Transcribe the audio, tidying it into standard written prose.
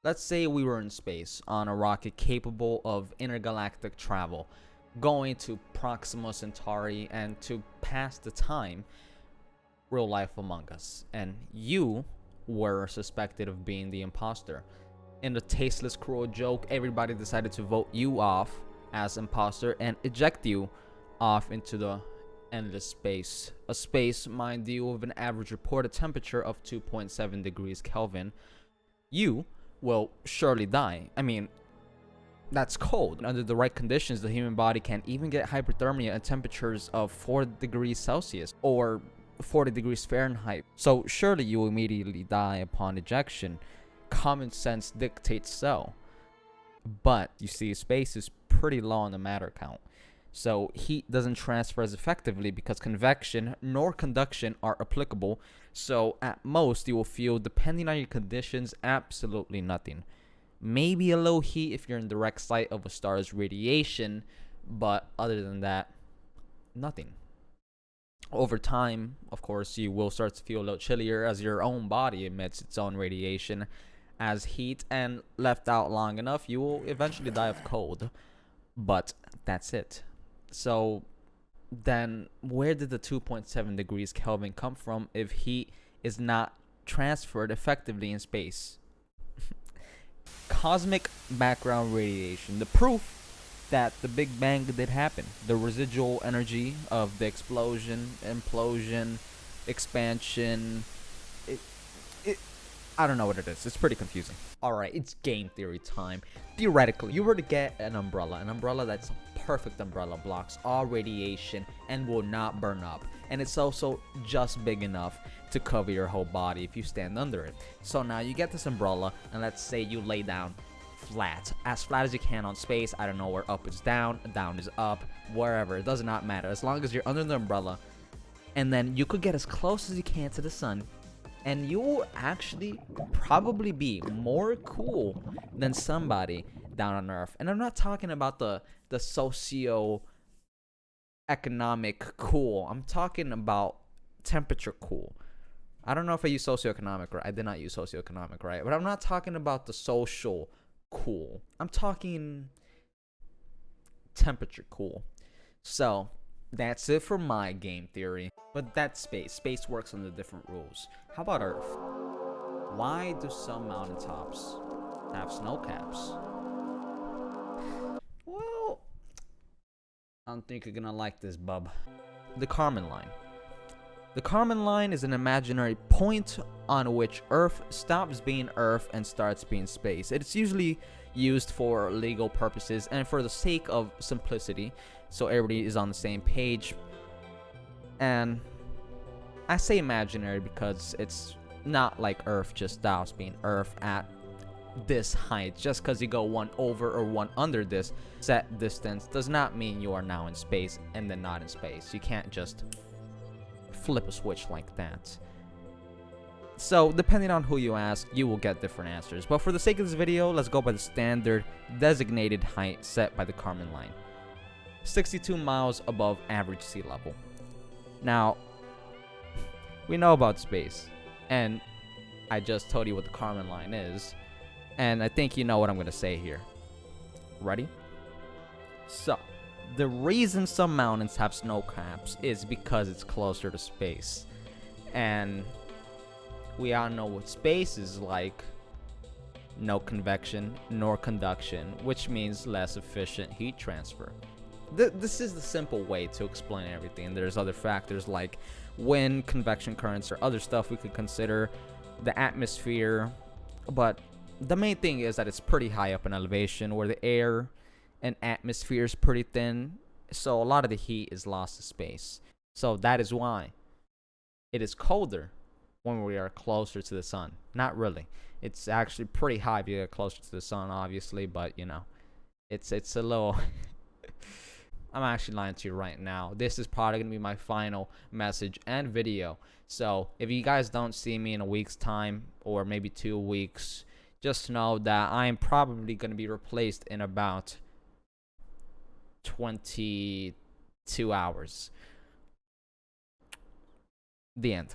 Let's say we were in space on a rocket capable of intergalactic travel, going to Proxima Centauri and to pass the time, real life Among Us, and you were suspected of being the imposter. In the tasteless, cruel joke, everybody decided to vote you off as imposter and eject you off into the endless space. A space, mind you, with an average reported temperature of 2.7 degrees Kelvin. You will surely die. I mean, that's cold. Under the right conditions, the human body can even get hypothermia at temperatures of 4 degrees Celsius or 40 degrees Fahrenheit. So surely you will immediately die upon ejection. Common sense dictates so. But you see, space is pretty low on the matter count. So heat doesn't transfer as effectively because convection nor conduction are applicable. So at most you will feel, depending on your conditions, absolutely nothing. Maybe a low heat if you're in direct sight of a star's radiation, but other than that, nothing. Over time, of course, you will start to feel a little chillier as your own body emits its own radiation as heat, and left out long enough, you will eventually die of cold. But that's it. So then where did the 2.7 degrees Kelvin come from if heat is not transferred effectively in space? Cosmic background radiation, the proof that the Big Bang did happen, the residual energy of the explosion, implosion, expansion. I don't know what it is. It's pretty confusing. Alright, it's game theory time. Theoretically, you were to get an umbrella that's a perfect umbrella, blocks all radiation and will not burn up. And it's also just big enough to cover your whole body if you stand under it. So now you get this umbrella, and let's say you lay down flat as you can on space. I don't know where up is down is up, wherever. It does not matter as long as you're under the umbrella. And then you could get as close as you can to the sun, and you will actually probably be more cool than somebody down on Earth. And I'm not talking about the socio-economic cool. I'm talking about temperature cool. I don't know if I use socioeconomic right. I did not use socioeconomic right. But I'm not talking about the social cool. I'm talking temperature cool. So that's it for my game theory. But that's space. Space works under different rules. How about Earth? Why do some mountaintops have snow caps? Well, I don't think you're gonna like this, bub. The Kármán line. The Kármán line is an imaginary point on which Earth stops being Earth and starts being space. It's usually used for legal purposes and for the sake of simplicity, so everybody is on the same page. And I say imaginary because it's not like Earth just stops being Earth at this height. Just because you go one over or one under this set distance does not mean you are now in space and then not in space. You can't just flip a switch like that. So depending on who you ask, you will get different answers. But for the sake of this video, let's go by the standard designated height set by the Kármán line. 62 miles above average sea level. Now, we know about space, and I just told you what the Kármán line is, and I think you know what I'm going to say here. Ready? So, the reason some mountains have snow caps is because it's closer to space. And we all know what space is like. No convection nor conduction, which means less efficient heat transfer. This is the simple way to explain everything. There's other factors like wind, convection currents, or other stuff we could consider, the atmosphere. But the main thing is that it's pretty high up in elevation where the air and atmosphere is pretty thin. So a lot of the heat is lost to space. So that is why it is colder when we are closer to the sun. Not really. It's actually pretty high if you get closer to the sun, obviously. But, you know, it's a little... I'm actually lying to you right now. This is probably going to be my final message and video. So if you guys don't see me in a week's time or maybe 2 weeks, just know that I am probably going to be replaced in about 22 hours. The end.